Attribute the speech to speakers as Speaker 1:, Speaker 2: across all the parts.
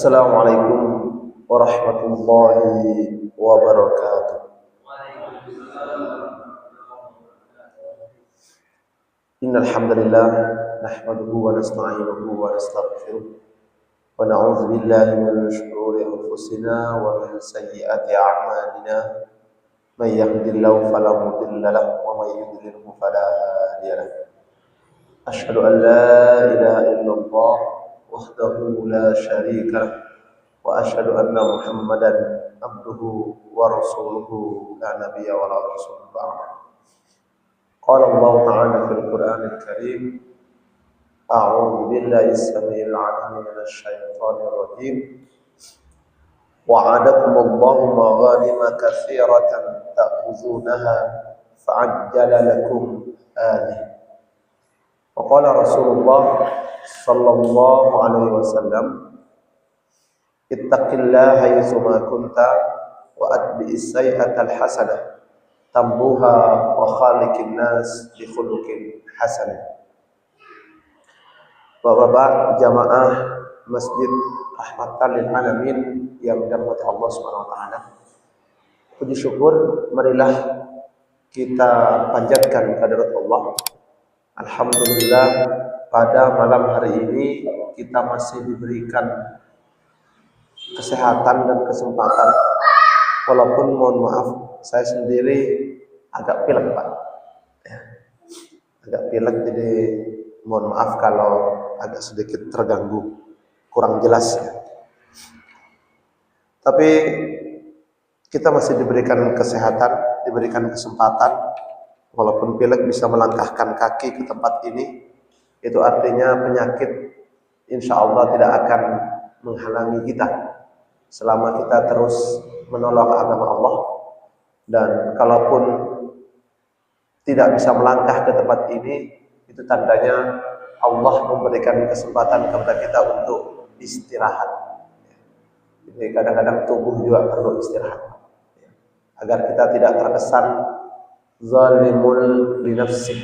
Speaker 1: Assalamualaikum warahmatullahi wabarakatuh. Innal hamdalillah nahmaduhu wa nasta'inuhu wa nastaghfiruh wa na'udzu billahi min shururi anfusina wa min sayyiati a'malina. May yahdihillahu fala mudilla lahu wa may yudlilhu fala hadiya lahu. Asyhadu an la ilaha illallah wahdahu la syarika lahu wa asyhadu anna Muhammadan abduhu wa rasuluhu la nabiyya wa la rasul ba'da. Qala Allah ta'ala fil Qur'anil Karim, a'udzu billahi as-sami'il 'alim minasy syaithanir rajim. Wa'adakumullahu maghanima katsiratan ta'khuzunaha fa'ajjala lakum hadhihi. Wa qala Rasulullah sallallahu alaihi wasallam, ittaqillaha haitsu ma kunta wa atbi'is sayyi'atal hasanah tambuha wa khaliqin nas bi khuluqin hasan. Bapak-bapak jamaah Masjid Rahmatan lil Alamin yang dirahmati Allah Subhanahu wa taala. Puji syukur marilah kita panjatkan kehadirat Allah. Alhamdulillah pada malam hari ini kita masih diberikan kesehatan dan kesempatan. Walaupun mohon maaf saya sendiri agak pilek Pak ya, agak pilek, jadi mohon maaf kalau agak sedikit terganggu, kurang jelas ya. Tapi kita masih diberikan kesehatan, diberikan kesempatan. Walaupun pilek bisa melangkahkan kaki ke tempat ini, itu artinya penyakit insya Allah tidak akan menghalangi kita selama kita terus menolong agama Allah. Dan kalaupun tidak bisa melangkah ke tempat ini, itu tandanya Allah memberikan kesempatan kepada kita untuk istirahat. Jadi kadang-kadang tubuh juga perlu istirahat agar kita tidak terkesan zalimul li nafsi,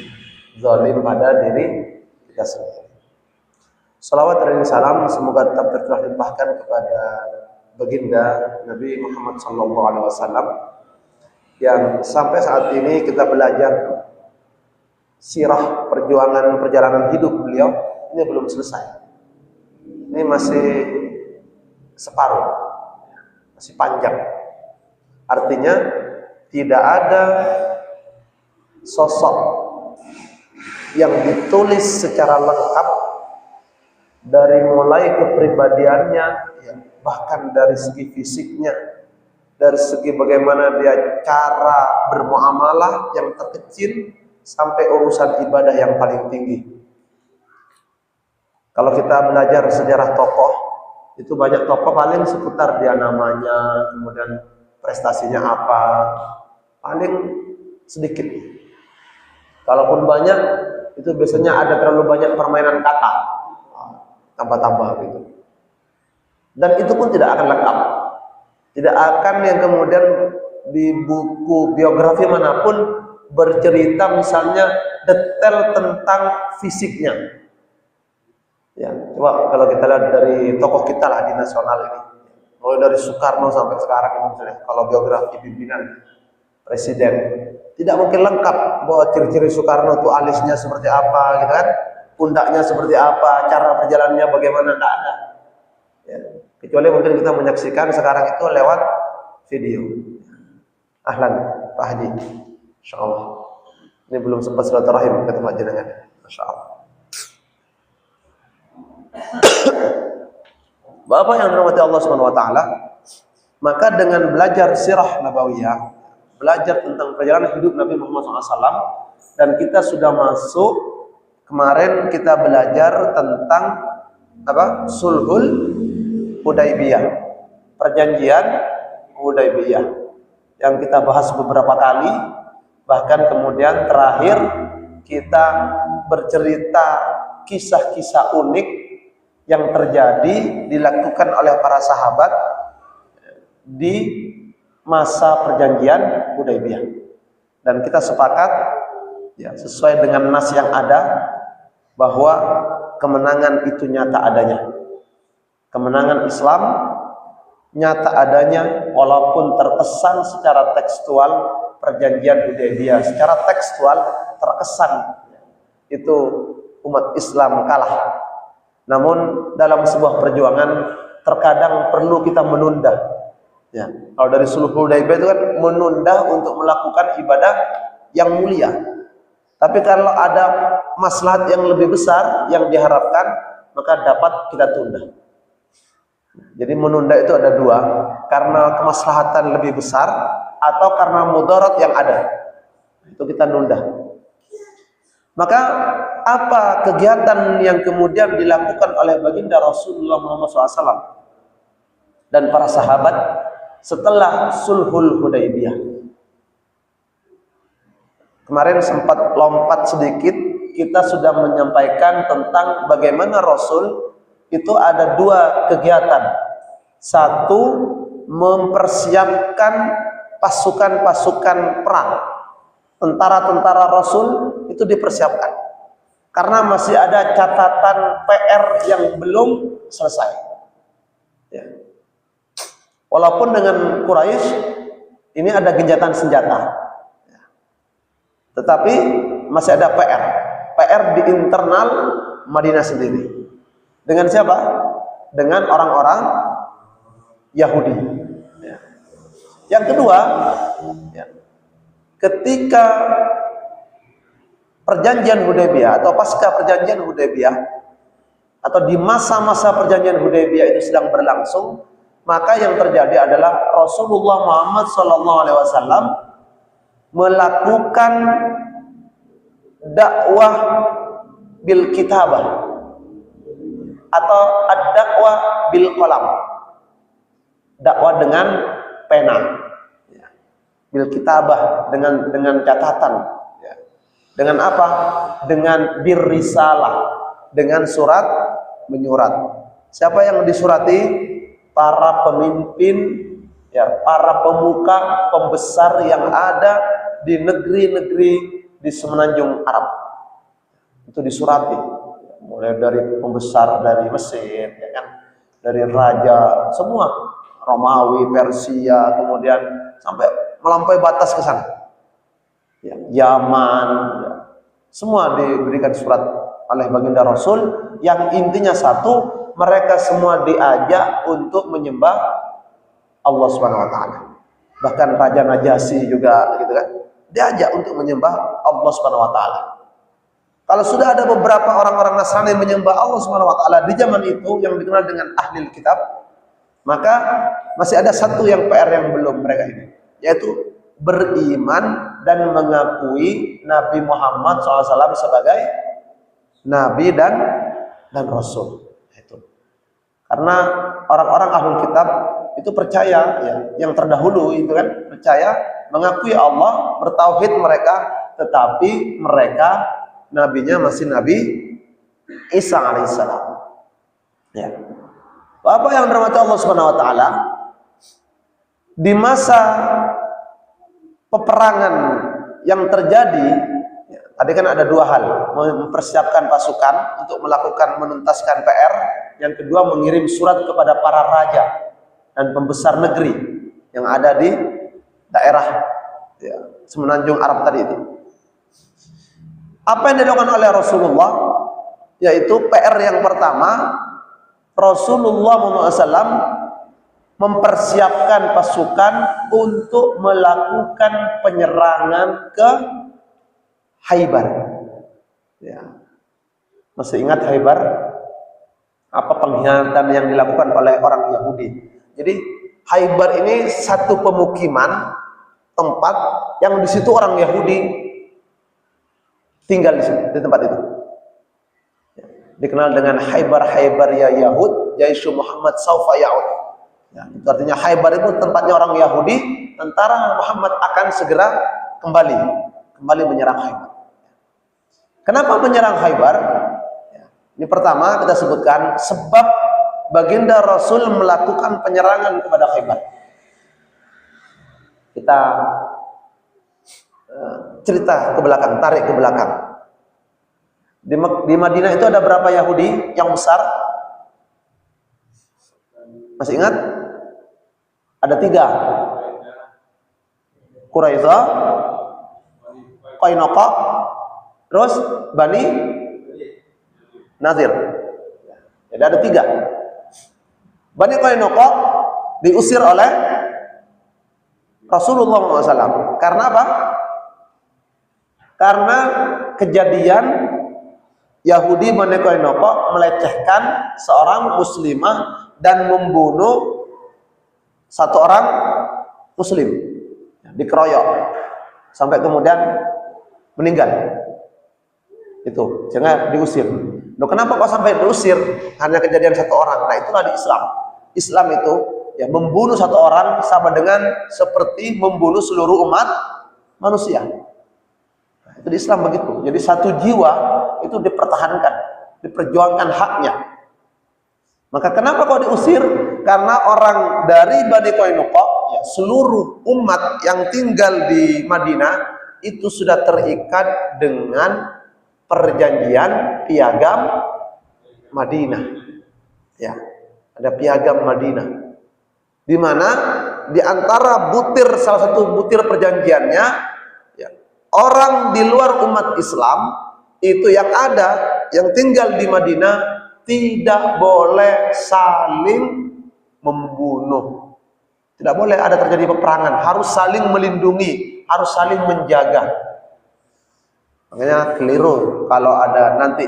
Speaker 1: zalim pada diri kita sendiri. Salawat dan salam semoga tetap tercurah limpahkan kepada baginda Nabi Muhammad SAW yang sampai saat ini kita belajar sirah perjalanan hidup beliau ini belum selesai. Ini masih separuh, masih panjang. Artinya tidak ada sosok yang ditulis secara lengkap dari mulai kepribadiannya, ya, bahkan dari segi fisiknya, dari segi bagaimana dia cara bermuamalah yang terkecil sampai urusan ibadah yang paling tinggi. Kalau kita belajar sejarah tokoh, itu banyak tokoh paling seputar dia namanya, kemudian prestasinya apa, paling sedikit. Kalaupun banyak, itu biasanya ada terlalu banyak permainan kata, tambah-tambah gitu. Dan itu pun tidak akan lengkap. Tidak akan yang kemudian di buku biografi manapun bercerita misalnya detail tentang fisiknya. Ya, coba kalau kita lihat dari tokoh kita lah di nasional ini, mulai dari Soekarno sampai sekarang ini misalnya, kalau biografi pimpinan presiden, tidak mungkin lengkap bahwa ciri-ciri Soekarno itu alisnya seperti apa, gitu kan, pundaknya seperti apa, cara perjalanannya bagaimana, tidak ada. Ya, kecuali mungkin kita menyaksikan sekarang itu lewat video. Ahlan Pak Haji, insyaallah. Ini belum sempat silaturahim ke tempat jenengan, insyaallah. Bapak yang dirahmati Allah Subhanahu wa taala, maka dengan belajar sirah nabawiyah, belajar tentang perjalanan hidup Nabi Muhammad SAW, dan kita sudah masuk, kemarin kita belajar tentang apa? Sulhul Hudaybiyah, perjanjian Hudaybiyah yang kita bahas beberapa kali, bahkan kemudian terakhir kita bercerita kisah-kisah unik yang terjadi dilakukan oleh para sahabat di masa perjanjian Hudaybiyah. Dan kita sepakat ya, sesuai dengan nas yang ada bahwa kemenangan itu nyata adanya. Kemenangan Islam nyata adanya, walaupun terkesan secara tekstual perjanjian Hudaybiyah, secara tekstual terkesan itu umat Islam kalah. Namun dalam sebuah perjuangan terkadang perlu kita menunda. Ya, kalau dari sulh Hudaybiyah itu kan menunda untuk melakukan ibadah yang mulia. Tapi kalau ada maslahat yang lebih besar yang diharapkan, maka dapat kita tunda. Jadi menunda itu ada dua, karena kemaslahatan lebih besar atau karena mudarat yang ada. Itu kita nunda. Maka apa kegiatan yang kemudian dilakukan oleh baginda Rasulullah Muhammad SAW dan para sahabat setelah sulhul Hudaybiyah? Kemarin sempat lompat sedikit, kita sudah menyampaikan tentang bagaimana Rasul itu ada dua kegiatan. Satu, mempersiapkan pasukan-pasukan perang. Tentara-tentara Rasul itu dipersiapkan. Karena masih ada catatan PR yang belum selesai. Ya. Walaupun dengan Quraisy ini ada gencatan senjata. Ya. Tetapi masih ada PR. PR di internal Madinah sendiri. Dengan siapa? Dengan orang-orang Yahudi. Ya. Yang kedua, ya, ketika perjanjian Hudaybiyah atau pasca perjanjian Hudaybiyah atau di masa-masa perjanjian Hudaybiyah itu sedang berlangsung, maka yang terjadi adalah Rasulullah Muhammad SAW melakukan dakwah bil kitabah atau ad-dakwah bil qalam, dakwah dengan pena, ya. Bil kitabah dengan catatan, ya. Dengan apa? Dengan birrisalah, dengan surat menyurat. Siapa yang disurati? Para pemimpin, ya, para pemuka pembesar yang ada di negeri-negeri di semenanjung Arab. Itu disurati. Mulai dari pembesar dari Mesir, ya kan, dari raja, semua Romawi, Persia, kemudian sampai melampaui batas ke sana, ya, Yaman, ya. Semua diberikan surat oleh baginda Rasul yang intinya satu, mereka semua diajak untuk menyembah Allah Subhanahu Wa Taala. Bahkan Raja Najasyi juga, gitu kan, diajak untuk menyembah Allah Subhanahu Wa Taala. Kalau sudah ada beberapa orang-orang Nasrani yang menyembah Allah Subhanahu Wa Taala di zaman itu yang dikenal dengan ahli kitab, maka masih ada satu yang PR yang belum mereka ini, yaitu beriman dan mengakui Nabi Muhammad SAW sebagai Nabi dan Rasul. Itu karena orang-orang ahli kitab itu percaya, ya, yang terdahulu itu kan percaya, mengakui Allah, bertauhid mereka, tetapi mereka nabinya masih Nabi Isa alaihissalam. Ya. Apa yang dirahmati Allah Subhanahu Wa Taala, di masa peperangan yang terjadi, ya, tadi kan ada dua hal, mempersiapkan pasukan untuk melakukan menuntaskan PR, yang kedua mengirim surat kepada para raja dan pembesar negeri yang ada di daerah, ya, semenanjung Arab tadi itu. Apa yang dilakukan oleh Rasulullah? Yaitu PR yang pertama, Rasulullah SAW mempersiapkan pasukan untuk melakukan penyerangan ke Khaybar. Ya. Masih ingat Khaybar? Apa pengkhianatan yang dilakukan oleh orang Yahudi? Jadi Khaybar ini satu pemukiman tempat yang di situ orang Yahudi tinggal di tempat itu. Dikenal dengan Khaybar ya Yahud, Yaishu Muhammad Saufa Ya'ud. Ya, itu artinya Khaybar itu tempatnya orang Yahudi, tentara Muhammad akan segera kembali menyerang Khaybar. Kenapa menyerang Khaybar? Ya, ini pertama kita sebutkan sebab baginda Rasul melakukan penyerangan kepada Khaybar. Kita cerita ke belakang, tarik ke belakang. Di Madinah itu ada berapa Yahudi yang besar? Masih ingat? Ada 3. Quraisyah, Qainuqa, terus Bani Nadir. Jadi ada 3. Bani Qainuqa diusir oleh Rasulullah SAW. Karena apa? Karena kejadian Yahudi Bani Qainuqa melecehkan seorang muslimah dan membunuh satu orang muslim, dikeroyok sampai kemudian meninggal. Itu jangan diusir. Loh, kenapa kok sampai diusir? Hanya kejadian satu orang. Nah, itulah di Islam. Islam itu ya membunuh satu orang sama dengan seperti membunuh seluruh umat manusia. Nah, itu di Islam begitu. Jadi satu jiwa itu dipertahankan, diperjuangkan haknya. Maka kenapa kok diusir? Karena orang dari Bani Qainuqa, ya, seluruh umat yang tinggal di Madinah itu sudah terikat dengan perjanjian piagam Madinah. Ya, ada piagam Madinah. Di mana di antara salah satu butir perjanjiannya, ya, orang di luar umat Islam itu yang tinggal di Madinah tidak boleh saling membunuh. Tidak boleh ada terjadi peperangan, harus saling melindungi, harus saling menjaga. Makanya keliru kalau ada nanti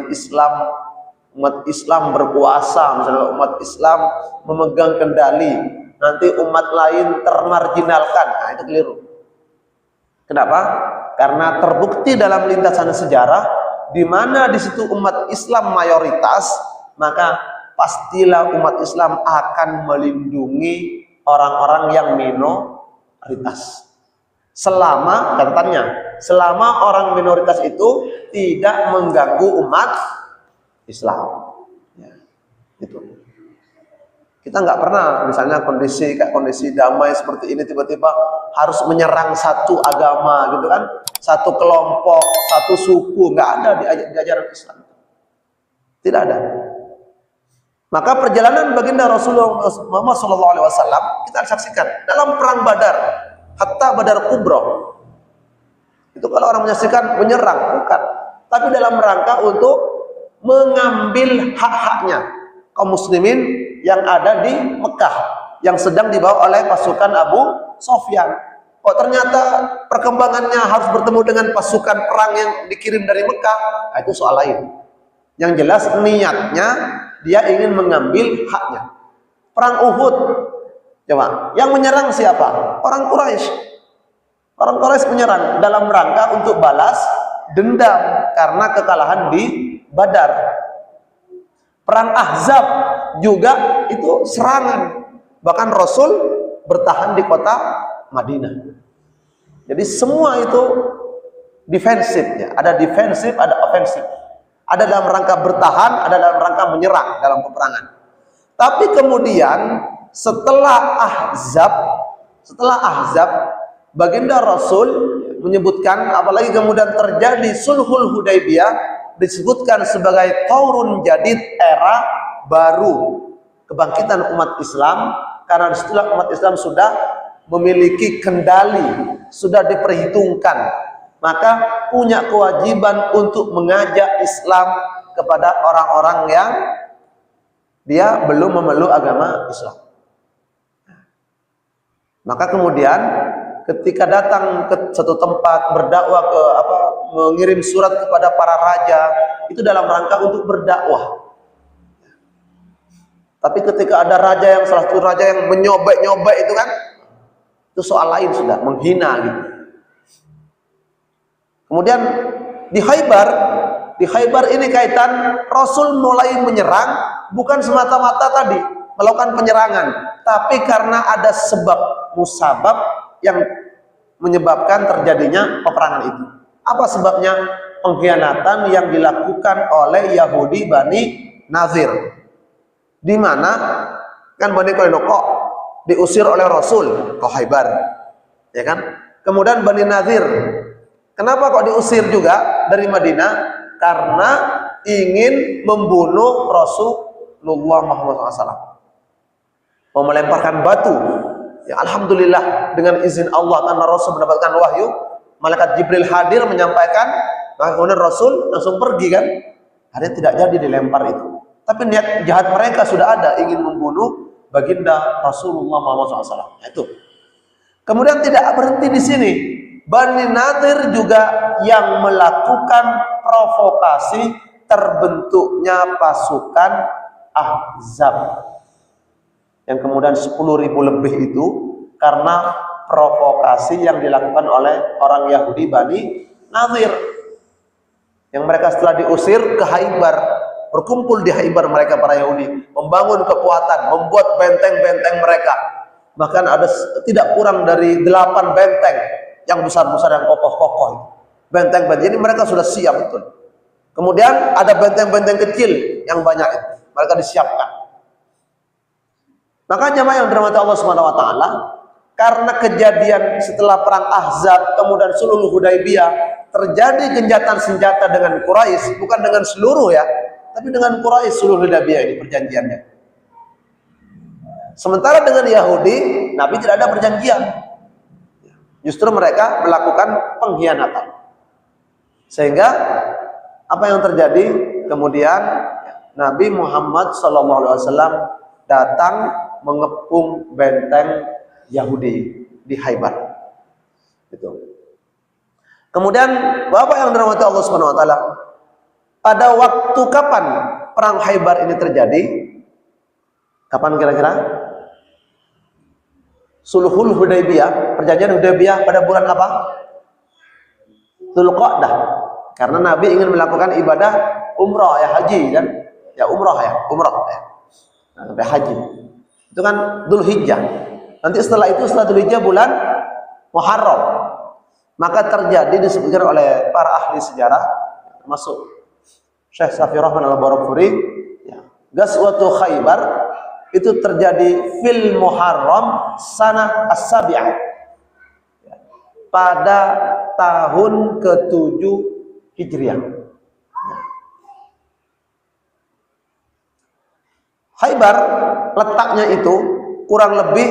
Speaker 1: umat Islam berkuasa, misalnya umat Islam memegang kendali, nanti umat lain termarginalkan. Nah, itu keliru. Kenapa? Karena terbukti dalam lintasan sejarah di mana di situ umat Islam mayoritas, maka pastilah umat Islam akan melindungi orang-orang yang minoritas. Selama, catatannya, selama orang minoritas itu tidak mengganggu umat Islam. Ya, itu. Kita nggak pernah, misalnya kondisi damai seperti ini tiba-tiba harus menyerang satu agama, gitu kan? Satu kelompok, satu suku, nggak ada di ajaran Islam. Tidak ada. Maka perjalanan baginda Rasulullah Muhammad SAW kita saksikan dalam perang Badar, hatta Badar Kubra. Itu kalau orang menyaksikan menyerang, bukan, tapi dalam rangka untuk mengambil hak-haknya kaum muslimin yang ada di Mekah yang sedang dibawa oleh pasukan Abu Sofyan. Kok ternyata perkembangannya harus bertemu dengan pasukan perang yang dikirim dari Mekah, nah, itu soal lain. Yang jelas niatnya dia ingin mengambil haknya. Perang Uhud, coba, yang menyerang siapa? Orang Quraisy. Orang Quraisy menyerang dalam rangka untuk balas dendam karena kekalahan di Badar. Perang Ahzab juga itu serangan. Bahkan Rasul bertahan di kota Madinah. Jadi semua itu defensifnya. Ada defensif, ada ofensif. Ada dalam rangka bertahan, ada dalam rangka menyerang dalam peperangan. Tapi kemudian setelah Ahzab, baginda Rasul menyebutkan, apalagi kemudian terjadi Sulhul Hudaybiyah, disebutkan sebagai Taurun Jadid, era baru kebangkitan umat Islam, karena disitulah umat Islam sudah memiliki kendali, sudah diperhitungkan, maka punya kewajiban untuk mengajak Islam kepada orang-orang yang dia belum memeluk agama Islam. Maka kemudian ketika datang ke satu tempat berdakwah, mengirim surat kepada para raja, itu dalam rangka untuk berdakwah. Tapi ketika ada salah satu raja yang menyobek-nyobek itu kan, itu soal lain, sudah menghina gitu. Kemudian di Khaybar ini kaitan Rasul mulai menyerang bukan semata-mata tadi melakukan penyerangan, tapi karena ada sebab musabab yang menyebabkan terjadinya peperangan itu. Apa sebabnya? Pengkhianatan yang dilakukan oleh Yahudi Bani Nadir, di mana kan Bani Qainuqa diusir oleh Rasul ke Khaybar, ya kan? Kemudian Bani Nadir, kenapa kok diusir juga dari Madinah? Karena ingin membunuh Rasulullah Muhammad SAW. mau melemparkan batu. Ya, alhamdulillah dengan izin Allah karena Rasul mendapatkan wahyu, malaikat Jibril hadir menyampaikan, maka kemudian Rasul langsung pergi kan. Akhirnya tidak jadi dilempar itu. Tapi niat jahat mereka sudah ada, ingin membunuh baginda Rasulullah Muhammad SAW. Nah, itu. Kemudian tidak berhenti di sini. Bani Nadir juga yang melakukan provokasi terbentuknya pasukan Ahzab. Yang kemudian 10.000 lebih itu karena provokasi yang dilakukan oleh orang Yahudi Bani Nadir. Yang mereka setelah diusir ke Khaybar, berkumpul di Khaybar mereka para Yahudi, membangun kekuatan, membuat benteng-benteng mereka. Bahkan ada tidak kurang dari 8 benteng yang besar-besar yang kokoh-kokoh. Benteng-benteng ini mereka sudah siap betul. Kemudian ada benteng-benteng kecil yang banyak itu, mereka disiapkan. Maka jemaah yang dirahmati Allah Subhanahu wa taala, karena kejadian setelah perang Ahzab kemudian Sulhul Hudaybiyah terjadi gencatan senjata dengan Quraisy, bukan dengan seluruh ya, tapi dengan Quraisy Sulhul Hudaybiyah ini perjanjiannya. Sementara dengan Yahudi, Nabi tidak ada perjanjian. Justru mereka melakukan pengkhianatan. Sehingga apa yang terjadi? Kemudian Nabi Muhammad SAW datang mengepung benteng Yahudi di Khaybar. Itu. Kemudian Bapak yang dirahmati Allah Subhanahu wa taala, pada waktu kapan perang Khaybar ini terjadi? Kapan kira-kira? Sulhul Hudaybiyah, perjanjian Hudaybiyah pada bulan apa? Dzulqa'dah. Karena Nabi ingin melakukan ibadah umrah ya, haji kan? Ya umrah ya. Nah, sampai haji. Itu kan Dzulhijjah. Nanti setelah itu, setelah Dzulhijjah bulan Muharram. Maka terjadi disebutkan oleh para ahli sejarah, termasuk Syekh Safi Rahman Al-Barakfuri, ya, Ghazwatu Khaybar itu terjadi fil Muharram sanah as-sabi'ah, ya, pada tahun ke-7 Hijriah. Ya. Khaybar letaknya itu kurang lebih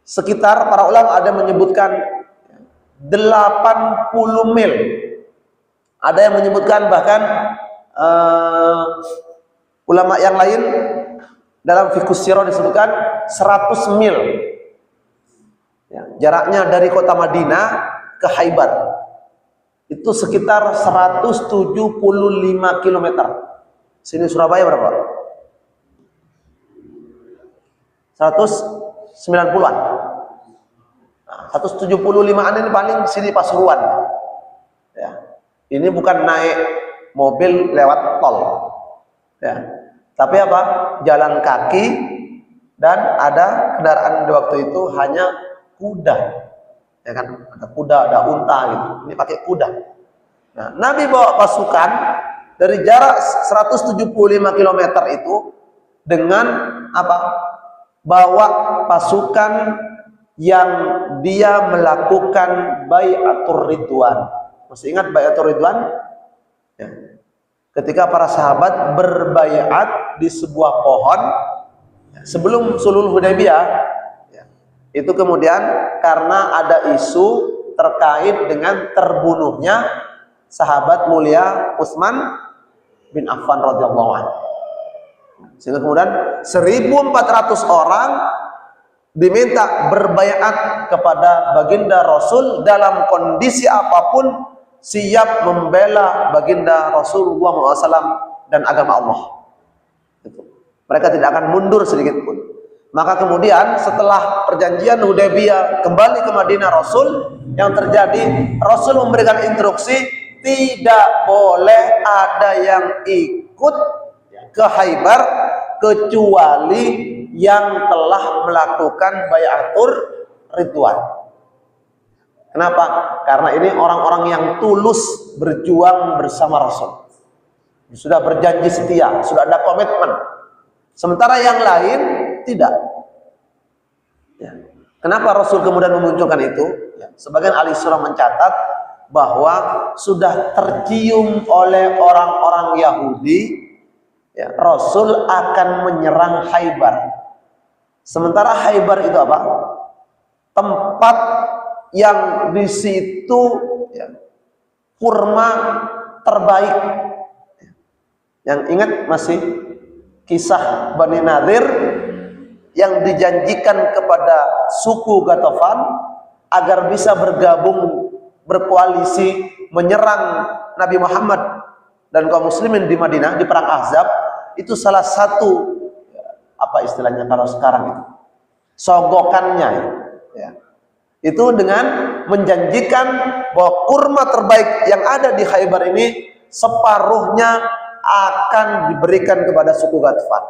Speaker 1: sekitar, para ulama ada menyebutkan 80 mil. Ada yang menyebutkan bahkan ulama yang lain dalam fiqh sirah disebutkan 100 mil. Ya, jaraknya dari kota Madinah ke Khaybar itu sekitar 175 km. Sini Surabaya berapa? 190-an. 175-an ini paling sini Pasuruan. Ya. Ini bukan naik mobil lewat tol. Ya. Tapi apa? Jalan kaki, dan ada kendaraan di waktu itu hanya kuda. Ya kan? Ada kuda, ada unta gitu. Ini pakai kuda. Nah, Nabi bawa pasukan dari jarak 175 km itu dengan apa? Bawa pasukan yang dia melakukan bai'atur ridwan. Masih ingat bai'atur ridwan? Ya. Ketika para sahabat berbaiat di sebuah pohon sebelum Sulhul Hudaybiyah, ya, itu kemudian karena ada isu terkait dengan terbunuhnya sahabat mulia Utsman bin Affan radhiyallahu anhu. Sehingga kemudian 1.400 orang diminta berbaiat kepada baginda Rasul dalam kondisi apapun, siap membela baginda Rasulullah SAW dan agama Allah. Itu. Mereka tidak akan mundur sedikit pun. Maka kemudian setelah perjanjian Hudaybiyah kembali ke Madinah Rasul, yang terjadi Rasul memberikan instruksi tidak boleh ada yang ikut ke Khaybar kecuali yang telah melakukan bai'atur ridwan. Kenapa? Karena ini orang-orang yang tulus berjuang bersama Rasul. Sudah berjanji setia, sudah ada komitmen. Sementara yang lain tidak. Ya. Kenapa Rasul kemudian memunculkan itu? Ya. Sebagian ahli surah mencatat bahwa sudah tercium oleh orang-orang Yahudi, ya, Rasul akan menyerang Khaybar. Sementara Khaybar itu apa? Tempat yang di situ ya, kurma terbaik. Yang ingat masih kisah Bani Nadir yang dijanjikan kepada suku Ghatafan agar bisa bergabung, berkoalisi menyerang Nabi Muhammad dan kaum muslimin di Madinah di perang Ahzab. Itu salah satu apa istilahnya kalau sekarang itu sogokannya ya. Itu dengan menjanjikan bahwa kurma terbaik yang ada di Khaybar ini separuhnya akan diberikan kepada suku Ghatafan.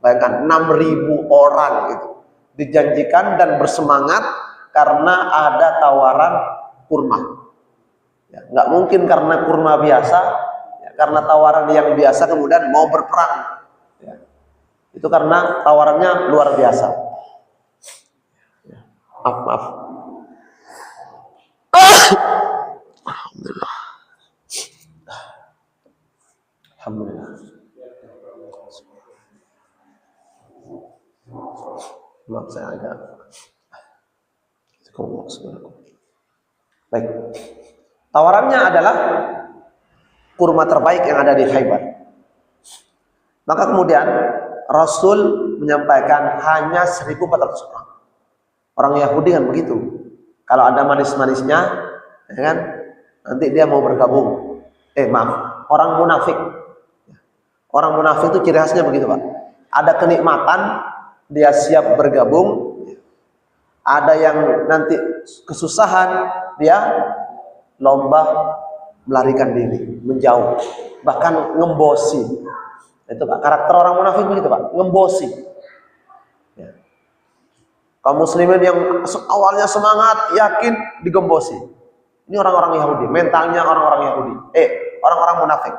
Speaker 1: Bayangkan 6.000 orang itu dijanjikan dan bersemangat karena ada tawaran kurma. Ya, nggak mungkin karena kurma biasa, ya, karena tawaran yang biasa kemudian mau berperang. Ya. Itu karena tawarannya luar biasa. Ya. Maaf. Alhamdulillah. Alhamdulillah. Maaf saya agak. Baik. Tawarannya adalah kurma terbaik yang ada di Khaybar. Maka kemudian Rasul menyampaikan hanya 1.400 orang. Orang Yahudi kan begitu. Kalau ada manis-manisnya, ya kan, nanti dia mau bergabung. Orang munafik. Orang munafik itu ciri khasnya begitu, Pak. Ada kenikmatan, dia siap bergabung. Ada yang nanti kesusahan, dia lomba melarikan diri, menjauh, bahkan ngembosi. Itu Pak, karakter orang munafik begitu, Pak, ngembosi. Ya. Kaum muslimin yang awalnya semangat, yakin, digembosi. Ini orang-orang Yahudi, mentalnya orang-orang Yahudi. Orang-orang munafik.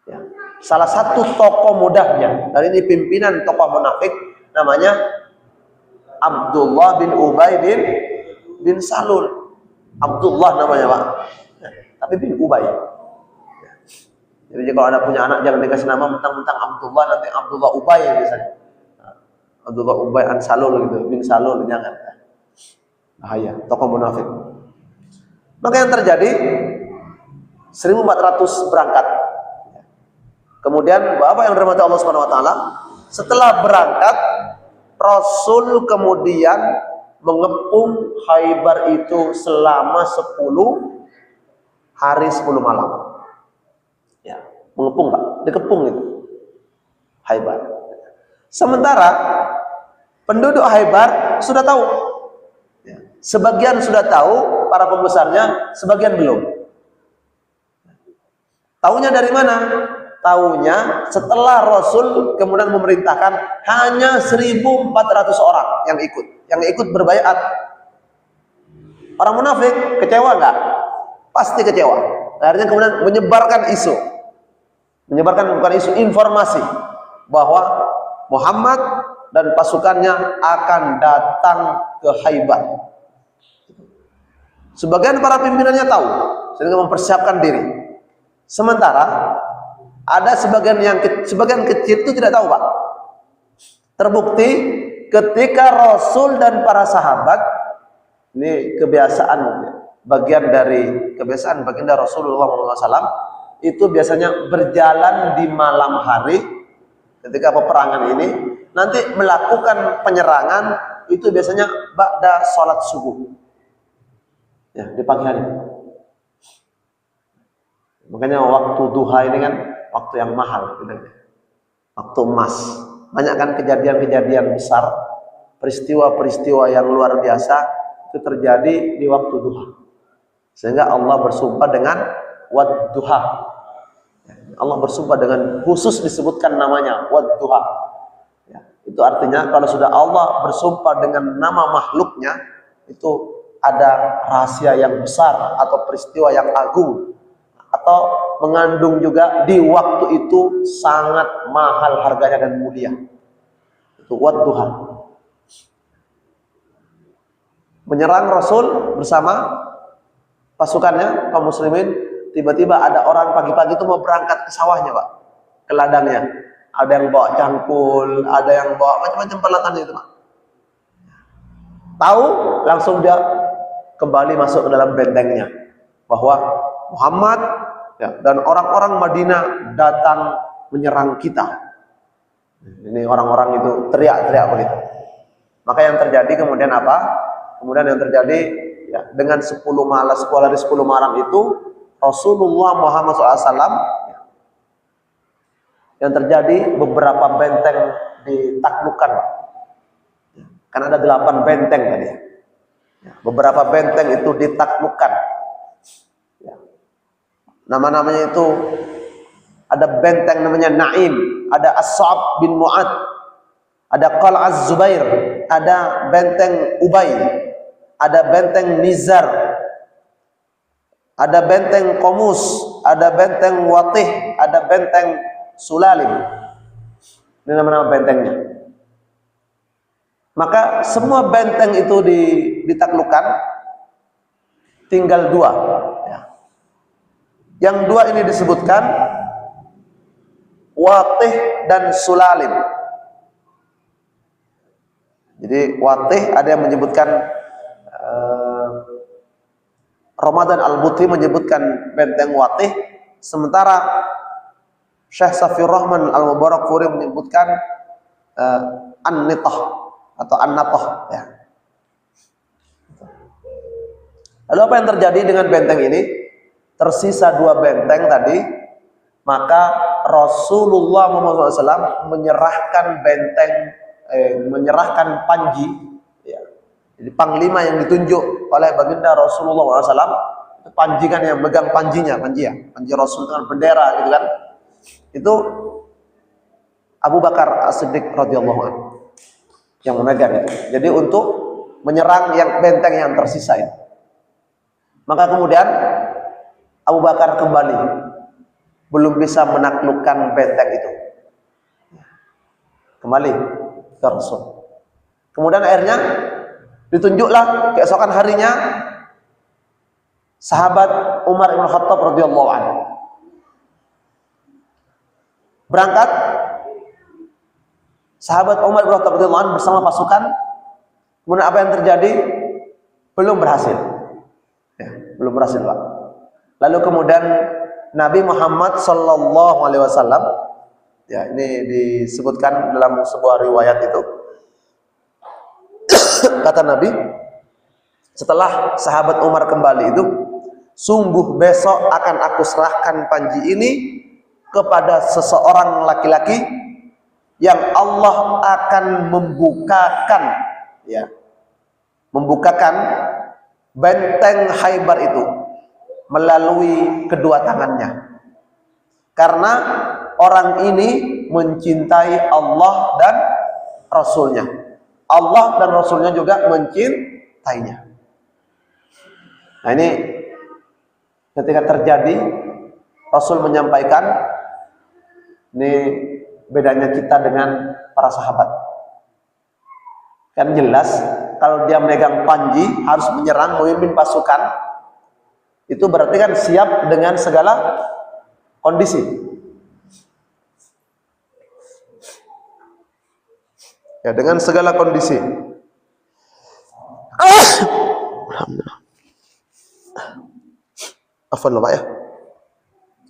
Speaker 1: Ya. Salah satu tokoh mudahnya, dan ini pimpinan tokoh munafik, namanya Abdullah bin Ubay bin Salul. Abdullah namanya, Pak. Ya. Tapi bin Ubay. Ya. Jadi kalau Anda punya anak jangan dikasih nama mentang-mentang Abdullah, nanti Abdullah Ubay misalnya. Abdullah Ubay an Salul gitu, bin Salul, jangan. Bahaya, tokoh munafik. Maka yang terjadi 1.400 berangkat. Kemudian Bapak yang dirahmati Allah Subhanahu wa taala, setelah berangkat Rasul kemudian mengepung Khaybar itu selama 10 hari 10 malam. Ya, mengepung, Pak, dikepung itu Khaybar. Sementara penduduk Khaybar sudah tahu. Ya, sebagian sudah tahu, para pembesarnya, sebagian belum. Taunya dari mana? Taunya setelah Rasul kemudian memerintahkan hanya 1.400 orang yang ikut berbaiat. Orang munafik kecewa nggak? Pasti kecewa. Akhirnya kemudian menyebarkan informasi bahwa Muhammad dan pasukannya akan datang ke Khaybar. Sebagian para pimpinannya tahu, sehingga mempersiapkan diri. Sementara ada sebagian kecil itu tidak tahu, Pak. Terbukti ketika Rasul dan para sahabat, ini bagian dari kebiasaan baginda Rasulullah SAW, itu biasanya berjalan di malam hari ketika peperangan ini, nanti melakukan penyerangan itu biasanya ba'da sholat subuh, ya, di pagi hari. Makanya waktu duha ini kan waktu yang mahal, waktu emas. Banyak kan kejadian-kejadian besar, peristiwa-peristiwa yang luar biasa itu terjadi di waktu duha. Sehingga Allah bersumpah dengan wadduha. Allah bersumpah dengan khusus disebutkan namanya wadduha. Ya, itu artinya kalau sudah Allah bersumpah dengan nama makhluknya, itu ada rahasia yang besar atau peristiwa yang agung, atau mengandung juga di waktu itu sangat mahal harganya dan mulia. Itu wadduha. Menyerang Rasul bersama pasukannya, kaum muslimin, tiba-tiba ada orang pagi-pagi itu mau berangkat ke sawahnya, Pak, ke ladangnya. Ada yang bawa cangkul, ada yang bawa macam-macam peralatan itu, Pak. Tahu, langsung dia kembali masuk ke dalam bentengnya bahwa Muhammad ya, dan orang-orang Madinah datang menyerang kita. Ini orang-orang itu teriak-teriak begitu. Maka yang terjadi kemudian apa? Kemudian yang terjadi ya, dengan 10 hari 10 malam itu Rasulullah Muhammad SAW, yang terjadi beberapa benteng ditaklukkan. Kan ada 8 benteng tadi. Beberapa benteng itu ditaklukkan. Nama-namanya itu ada benteng namanya Naim, ada As-Sa'ab bin Mu'ad, ada Qal'az Zubair, ada benteng Ubay, ada benteng Nizar, ada benteng Qomus, ada benteng Watih, ada benteng Sulalim. Ini nama-nama bentengnya. Maka semua benteng itu ditaklukkan, tinggal 2. Ya. Yang 2 ini disebutkan Watih dan Sulalim. Jadi Watih ada yang menyebutkan Ramadan Al-Buti menyebutkan benteng Watih, sementara Syekh Safiyur Rahman Al-Mubarakfuri menyebutkan An-Nitah atau An-Natah ya. Lalu apa yang terjadi dengan benteng ini? Tersisa 2 benteng tadi, maka Rasulullah Muhammad SAW menyerahkan panji ya. Jadi panglima yang ditunjuk oleh baginda Rasulullah SAW, itu panji kan yang megang panjinya, panji Rasul dengan bendera gitu kan. Itu Abu Bakar As-Siddiq radhiyallahu anhu yang memegang itu. Jadi untuk menyerang yang benteng yang tersisa itu. Maka kemudian Abu Bakar kembali, belum bisa menaklukkan benteng itu. Kembali ke Rasul. Kemudian akhirnya ditunjuklah keesokan harinya sahabat Umar bin Khattab radhiyallahu anhu berangkat. Sahabat Umar bin Khattab radhiyallahu anhu bersama pasukan. Kemudian apa yang terjadi? Belum berhasil. Ya, belum berhasil, Pak. Lalu kemudian Nabi Muhammad sallallahu alaihi wasallam, ya ini disebutkan dalam sebuah riwayat itu, kata Nabi, setelah sahabat Umar kembali itu, sungguh besok akan aku serahkan panji ini kepada seseorang laki-laki yang Allah akan membukakan benteng Khaybar itu melalui kedua tangannya, karena orang ini mencintai Allah dan Rasulnya. Allah dan Rasulnya juga mencintainya. Nah ini ketika terjadi, Rasul menyampaikan, ini bedanya kita dengan para sahabat. Kan jelas kalau dia memegang panji harus menyerang, memimpin pasukan, itu berarti kan siap dengan segala kondisi. Ya, dengan segala kondisi. Alhamdulillah. Afwan Pak ya.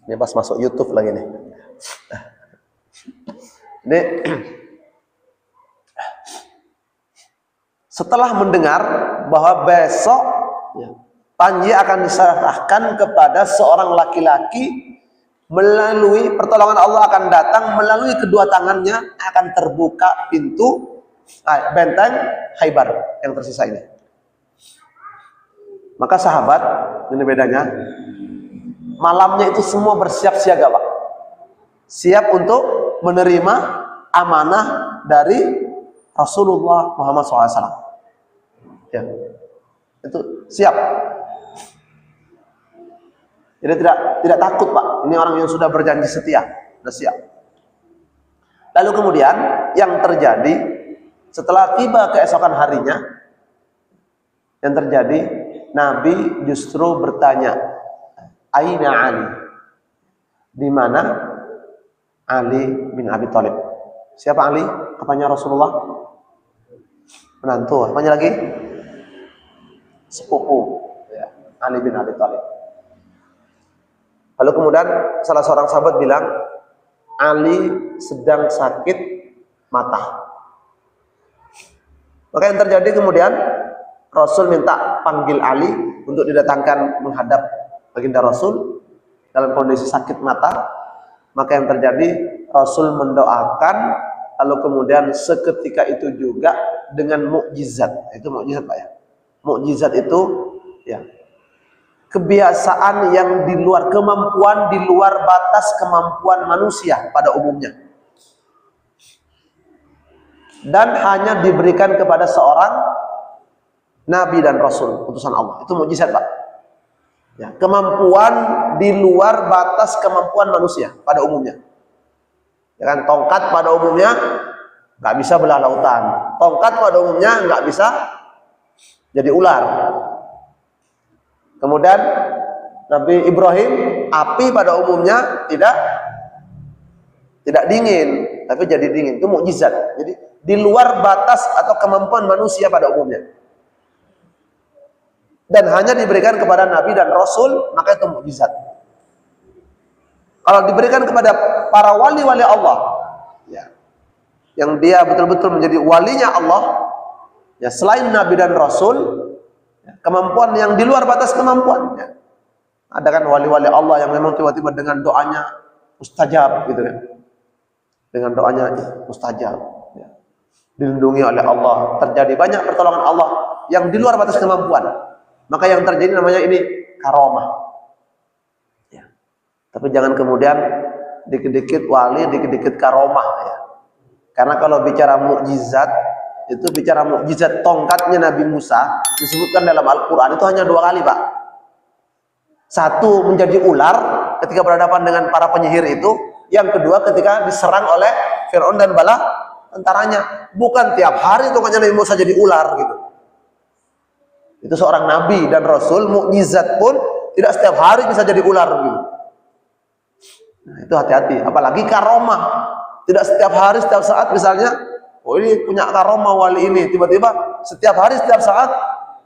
Speaker 1: Ini pas masuk YouTube lagi nih. Ini setelah mendengar bahwa besok panji akan diserahkan kepada seorang laki-laki, melalui pertolongan Allah akan datang, melalui kedua tangannya akan terbuka pintu benteng Khaybar yang tersisa ini. Maka sahabat, ini bedanya, malamnya itu semua bersiap siaga, Pak. Siap untuk menerima amanah dari Rasulullah Muhammad SAW. Ya, itu siap. Jadi tidak takut, Pak. Ini orang yang sudah berjanji setia, sudah siap. Lalu kemudian yang terjadi setelah tiba keesokan harinya, yang terjadi Nabi justru bertanya, Aina Ali? Di mana Ali bin Abi Thalib. Siapa Ali? Apanya Rasulullah? Menantu. Apanya lagi? Sepupu. Ya, Ali bin Abi Thalib. Lalu kemudian salah seorang sahabat bilang, Ali sedang sakit mata. Maka yang terjadi kemudian Rasul minta panggil Ali untuk didatangkan menghadap baginda Rasul dalam kondisi sakit mata. Maka yang terjadi Rasul mendoakan, lalu kemudian seketika itu juga dengan mukjizat. Itu mukjizat Pak ya. Mukjizat itu ya kebiasaan yang di luar kemampuan, di luar batas kemampuan manusia pada umumnya. Dan hanya diberikan kepada seorang Nabi dan Rasul, utusan Allah. Itu mukjizat Pak. Ya, kemampuan di luar batas kemampuan manusia pada umumnya. Ya kan, tongkat pada umumnya nggak bisa belah lautan. Tongkat pada umumnya nggak bisa jadi ular. Kemudian Nabi Ibrahim, api pada umumnya tidak dingin, tapi jadi dingin. Itu mukjizat. Jadi di luar batas atau kemampuan manusia pada umumnya. Dan hanya diberikan kepada Nabi dan Rasul, maka itu mukjizat. Kalau diberikan kepada para wali-wali Allah, ya, yang dia betul-betul menjadi walinya Allah, ya, selain Nabi dan Rasul, ya, kemampuan yang di luar batas kemampuannya. Ada kan wali-wali Allah yang memang tiba-tiba dengan doanya mustajab, gitu kan? Dengan doanya mustajab, ya, dilindungi oleh Allah, terjadi banyak pertolongan Allah yang di luar batas kemampuan. Maka yang terjadi namanya ini karomah. Ya. Tapi jangan kemudian dikit-dikit wali, dikit-dikit karomah. Ya. Karena kalau bicara mukjizat, itu bicara mukjizat tongkatnya Nabi Musa, disebutkan dalam Al-Quran itu hanya 2 kali Pak. Satu menjadi ular ketika berhadapan dengan para penyihir itu. Yang kedua ketika diserang oleh Fir'aun dan bala tentaranya. Bukan tiap hari tongkatnya Nabi Musa jadi ular gitu. Itu seorang nabi dan rasul, mukjizat pun tidak setiap hari bisa jadi ular gitu. Nah, itu hati-hati, apalagi karomah. Tidak setiap hari, setiap saat misalnya, oh ini punya karomah wali ini, tiba-tiba setiap hari, setiap saat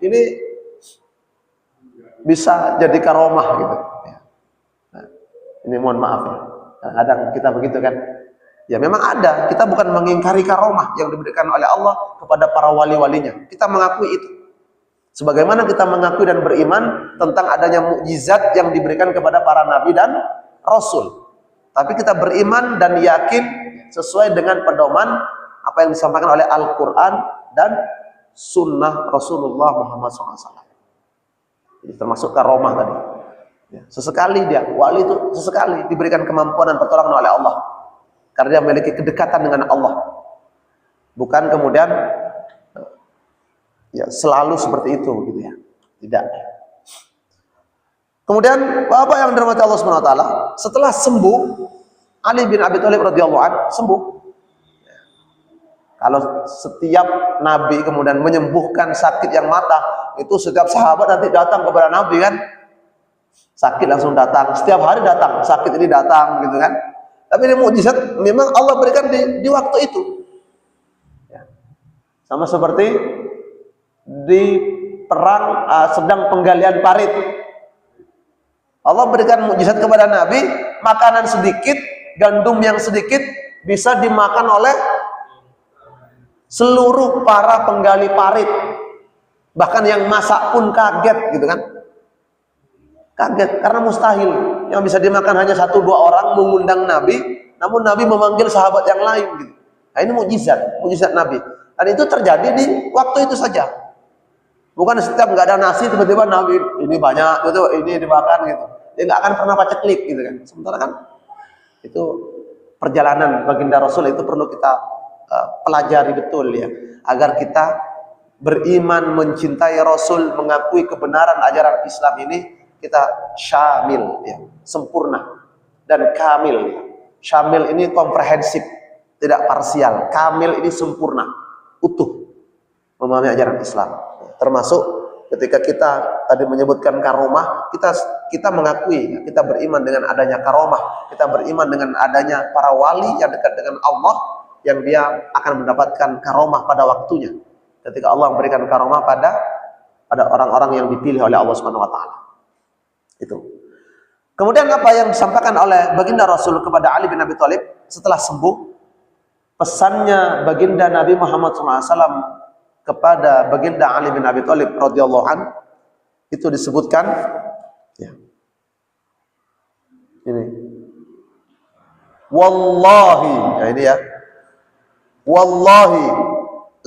Speaker 1: ini bisa jadi karomah gitu. Nah, ini mohon maaf ya. Kadang kita begitu kan. Ya memang ada, kita bukan mengingkari karomah yang diberikan oleh Allah kepada para wali-walinya. Kita mengakui itu. Sebagaimana kita mengakui dan beriman tentang adanya mukjizat yang diberikan kepada para nabi dan rasul. Tapi kita beriman dan yakin sesuai dengan pedoman apa yang disampaikan oleh Al-Quran dan sunnah Rasulullah Muhammad SAW. Jadi termasuk karomah tadi. Ya, sesekali dia, wali itu sesekali diberikan kemampuan dan pertolongan oleh Allah. Karena dia memiliki kedekatan dengan Allah. Bukan kemudian ya selalu seperti itu gitu ya. Tidak. Kemudian Bapak yang dirahmati Allah Subhanahu wa taala, setelah sembuh Ali bin Abi Thalib radhiyallahu anhu sembuh. Kalau setiap nabi kemudian menyembuhkan sakit yang mata, itu setiap sahabat nanti datang kepada nabi kan. Sakit langsung datang, setiap hari datang, sakit ini datang gitu kan. Tapi ini mukjizat memang Allah berikan di waktu itu. Ya. Sama seperti di perang sedang penggalian parit. Allah berikan mukjizat kepada Nabi, makanan sedikit, gandum yang sedikit bisa dimakan oleh seluruh para penggali parit. Bahkan yang masak pun kaget gitu kan. Kaget karena mustahil yang bisa dimakan hanya 1-2 orang mengundang Nabi, namun Nabi memanggil sahabat yang lain gitu. Nah, ini mukjizat Nabi. Dan itu terjadi di waktu itu saja. Bukan setiap nggak ada nasi tiba-tiba Nabi ini banyak itu ini dimakan gitu. Dia nggak akan pernah paceklik gitu kan. Sementara kan itu perjalanan baginda Rasul itu perlu kita pelajari betul ya, agar kita beriman, mencintai Rasul, mengakui kebenaran ajaran Islam ini kita syamil ya, sempurna dan kamil ya. Syamil ini komprehensif, tidak parsial. Kamil ini sempurna, utuh memahami ajaran Islam. Termasuk Ketika kita tadi menyebutkan karomah, kita mengakui, kita beriman dengan adanya karomah, kita beriman dengan adanya para wali yang dekat dengan Allah, yang dia akan mendapatkan karomah pada waktunya. Ketika Allah memberikan karomah pada orang-orang yang dipilih oleh Allah Subhanahu wa taala. Itu. Kemudian apa yang disampaikan oleh baginda Rasul kepada Ali bin Abi Thalib setelah sembuh? Pesannya baginda Nabi Muhammad SAW kepada baginda Ali bin Abi Thalib radhiyallahu an itu disebutkan ya. Ini. Wallahi, ya ini ya. Wallahi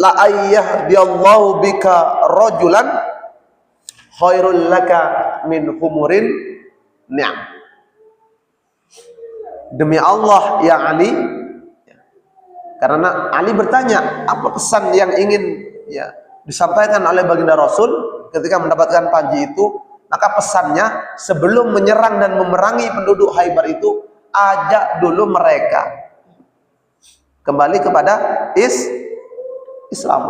Speaker 1: la ayyahdiyallahu bika rajulan khairul laka min humurin ni'am. Demi Allah ya Ali, karena Ali bertanya apa pesan yang ingin ya disampaikan oleh baginda Rasul ketika mendapatkan panji itu, maka pesannya sebelum menyerang dan memerangi penduduk Khaybar itu, ajak dulu mereka kembali kepada Islam,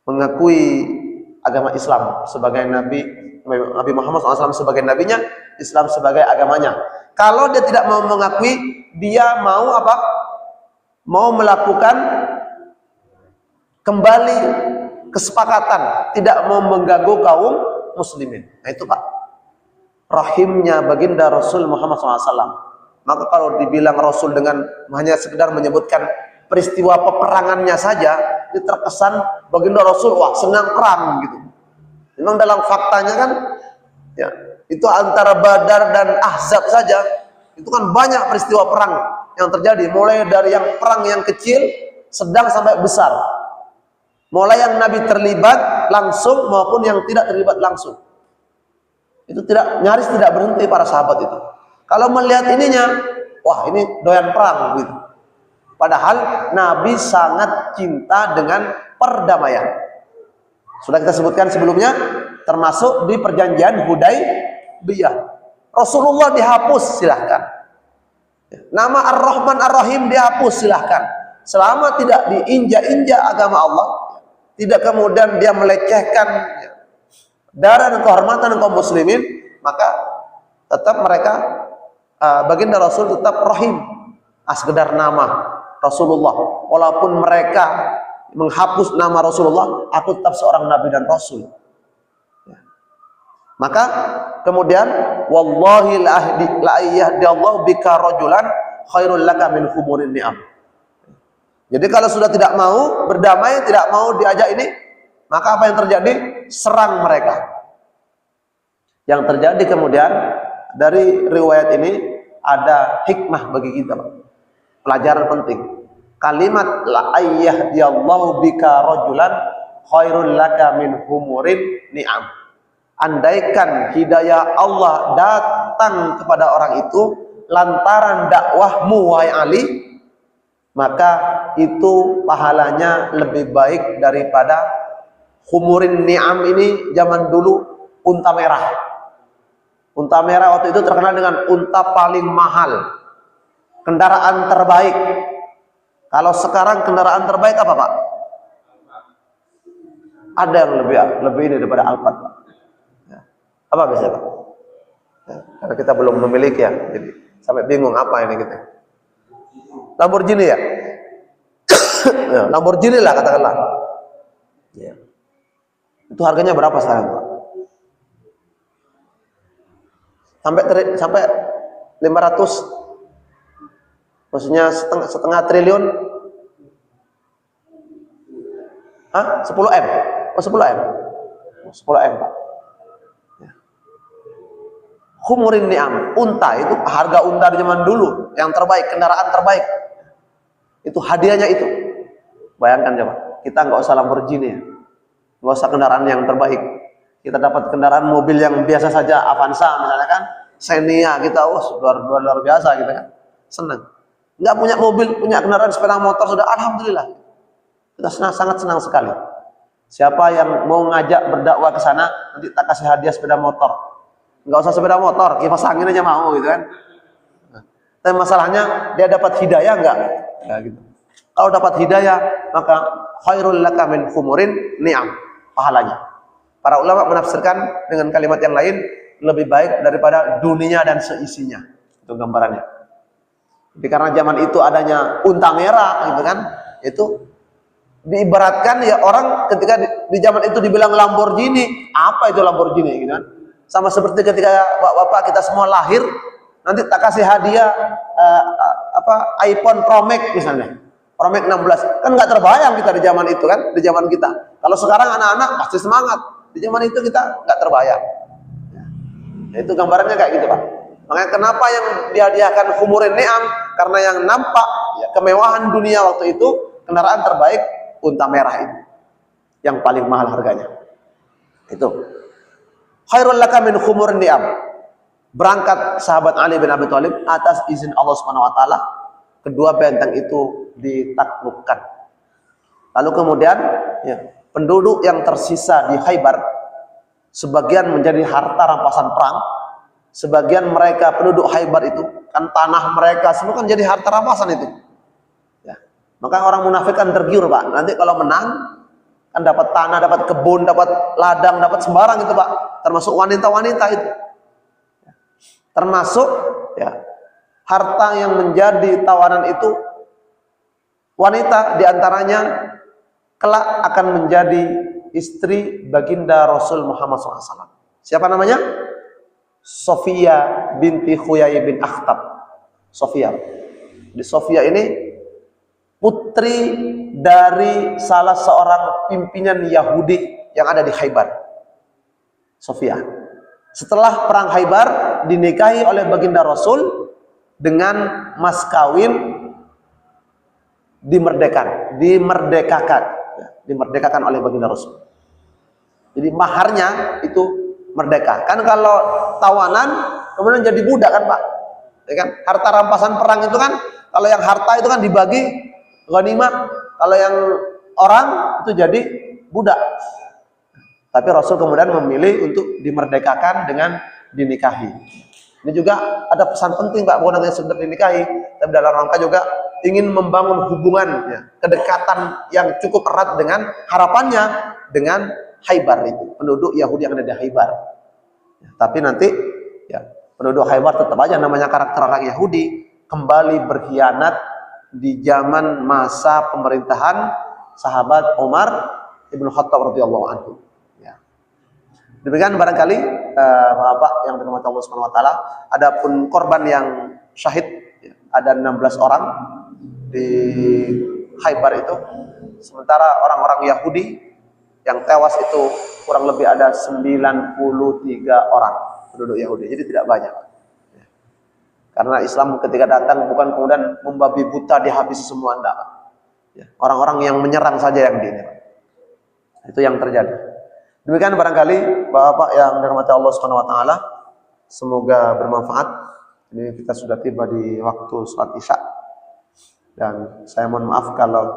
Speaker 1: mengakui agama Islam sebagai Nabi Muhammad SAW sebagai nabinya, Islam sebagai agamanya. Kalau dia tidak mau mengakui, dia mau apa? Mau melakukan kembali kesepakatan, tidak mau mengganggu kaum muslimin. Nah itu Pak, rahimnya baginda Rasul Muhammad SAW. Maka kalau dibilang Rasul dengan hanya sekedar menyebutkan peristiwa peperangannya saja, itu terkesan baginda Rasul wah senang perang gitu. Memang dalam faktanya kan ya, itu antara Badar dan Ahzab saja itu kan banyak peristiwa perang yang terjadi, mulai dari yang perang yang kecil, sedang sampai besar. Mulai yang Nabi terlibat langsung maupun yang tidak terlibat langsung. Itu nyaris tidak berhenti para sahabat itu. Kalau melihat ininya, wah ini doyan perang gitu. Padahal Nabi sangat cinta dengan perdamaian. Sudah kita sebutkan sebelumnya, termasuk di perjanjian Hudaybiyah. Rasulullah dihapus, silahkan. Nama Ar-Rahman Ar-Rahim dihapus, silahkan. Selama tidak diinjak-injak agama Allah, tidak kemudian dia melecehkan darah dan kehormatan kaum muslimin, maka tetap mereka baginda Rasul tetap rahim. Sekedar nama Rasulullah, walaupun mereka menghapus nama Rasulullah, aku tetap seorang nabi dan rasul. Maka kemudian wallahi la yahdiyallahu bika rajulan khairul laka min humurin ni'am. Jadi kalau sudah tidak mau berdamai, tidak mau diajak ini, maka apa yang terjadi? Serang mereka. Yang terjadi kemudian dari riwayat ini ada hikmah bagi kita, Pak. Pelajaran penting. Kalimat la ayyahdiyallahu bika rajulan khairul laka min humurin ni'am. Andaikan hidayah Allah datang kepada orang itu lantaran dakwahmu wahai Ali, maka itu pahalanya lebih baik daripada humurin ni'am ini zaman dulu unta merah. Unta merah waktu itu terkenal dengan unta paling mahal, kendaraan terbaik. Kalau sekarang kendaraan terbaik apa Pak? Ada yang lebih ini daripada Alphard Pak. Apa biasanya Pak? Karena kita belum memiliki ya, jadi sampai bingung apa ini kita. Lamborghini ya? Ya, Lamborghini lah katakanlah. Ya. Itu harganya berapa sekarang Pak? Sampai 500, maksudnya setengah triliun. Hah? 10 M? Oh 10 M? 10 M Pak. Ya. Humurin ni'am, unta itu harga unta di zaman dulu yang terbaik, kendaraan terbaik. Itu hadiahnya itu. Bayangkan coba, kita nggak usah Lamborghini ya, nggak usah kendaraan yang terbaik. Kita dapat kendaraan mobil yang biasa saja, Avanza misalnya kan, Xenia kita, luar biasa gitu kan, senang. Nggak punya mobil, punya kendaraan sepeda motor sudah, alhamdulillah. Kita sangat senang sekali. Siapa yang mau ngajak berdakwah ke sana, nanti tak kasih hadiah sepeda motor. Nggak usah sepeda motor, kipas angin aja mau gitu kan. Nah, tapi masalahnya dia dapat hidayah nggak? Ya, gitu. Kalau dapat hidayah, maka khairul laka min humurin ni'am. pahalanya. Para ulama menafsirkan dengan kalimat yang lain, lebih baik daripada dunia dan seisinya. Itu gambarannya. Jadi karena zaman itu adanya unta merah gitu kan, itu diibaratkan ya orang ketika di zaman itu dibilang Lamborghini, apa itu Lamborghini gitu kan. Sama seperti ketika bapak-bapak kita semua lahir, nanti tak kasih hadiah iPhone Pro Max misalnya. Pro Max 16. Kan nggak terbayang kita di zaman itu kan, di zaman kita. Kalau sekarang anak-anak pasti semangat. Di zaman itu kita nggak terbayang. Ya, itu gambarannya kayak gitu, Pak. Makanya kenapa yang dihadiahkan humurin ni'am? Karena yang nampak ya, kemewahan dunia waktu itu, kendaraan terbaik unta merah itu. Yang paling mahal harganya. Itu. Khairul laka min humurin ni'am. Berangkat sahabat Ali bin Abi Thalib atas izin Allah Subhanahu wa taala, kedua benteng itu ditaklukkan. Lalu kemudian ya, penduduk yang tersisa di Khaybar sebagian menjadi harta rampasan perang, sebagian mereka penduduk Khaybar itu kan tanah mereka semua kan jadi harta rampasan itu. Ya. Maka orang munafik kan tergiur, Pak. Nanti kalau menang kan dapat tanah, dapat kebun, dapat ladang, dapat sembarang itu, Pak. Termasuk wanita-wanita itu. Termasuk ya harta yang menjadi tawanan itu, wanita diantaranya kelak akan menjadi istri baginda Rasul Muhammad SAW. Siapa namanya? Sofia binti Huyai bin Akhtab. Sofia. Di Sofia ini putri dari salah seorang pimpinan Yahudi yang ada di Khaybar. Sofia. Setelah perang Khaybar dinikahi oleh baginda Rasul dengan mas kawin dimerdekakan oleh baginda Rasul. Jadi maharnya itu merdeka. Kan kalau tawanan kemudian jadi budak kan, Pak. Ya kan? Harta rampasan perang itu kan, kalau yang harta itu kan dibagi ghanimah, kalau yang orang itu jadi budak. Tapi Rasul kemudian memilih untuk dimerdekakan dengan dinikahi. Ini juga ada pesan penting, Pak, bukan hanya sekedar dinikahi, tapi dalam rangka juga ingin membangun hubungan, ya, kedekatan yang cukup erat dengan harapannya dengan Khaybar itu, penduduk Yahudi yang ada di Khaybar. Ya, tapi nanti ya, penduduk Khaybar tetap aja namanya karakter orang Yahudi kembali berkhianat di zaman masa pemerintahan sahabat Umar ibn Khattab radhiyallahu anhu. Demikian barangkali Bapak yang dirahmati Allah Subhanahu wa taala, adapun korban yang syahid ya, ada 16 orang di Khaybar itu, sementara orang-orang Yahudi yang tewas itu kurang lebih ada 93 orang penduduk Yahudi. Jadi tidak banyak. Ya. Karena Islam ketika datang bukan kemudian membabi buta dihabisi semua, enggak. Ya. Orang-orang yang menyerang saja yang ini. Itu yang terjadi. Demikian barangkali Bapak yang dirahmati Allah Subhanahu wa taala, semoga bermanfaat. Ini kita sudah tiba di waktu sholat Isya. Dan saya mohon maaf kalau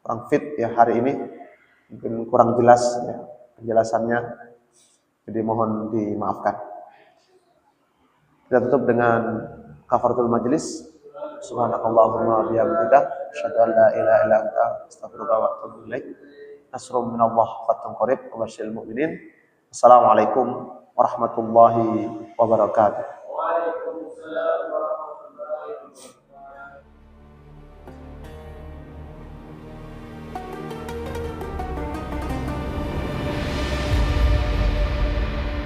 Speaker 1: kurang fit ya hari ini. Mungkin kurang jelas ya penjelasannya. Jadi mohon dimaafkan. Kita tutup dengan kafaratul majlis. Subhanakallahumma bihamdika asyhadu an la ilaha illa anta astaghfiruka wa atubu ilaik. Nasrun minallah fathun qarib wa basyiril mu'minin. Assalamualaikum warahmatullahi wabarakatuh.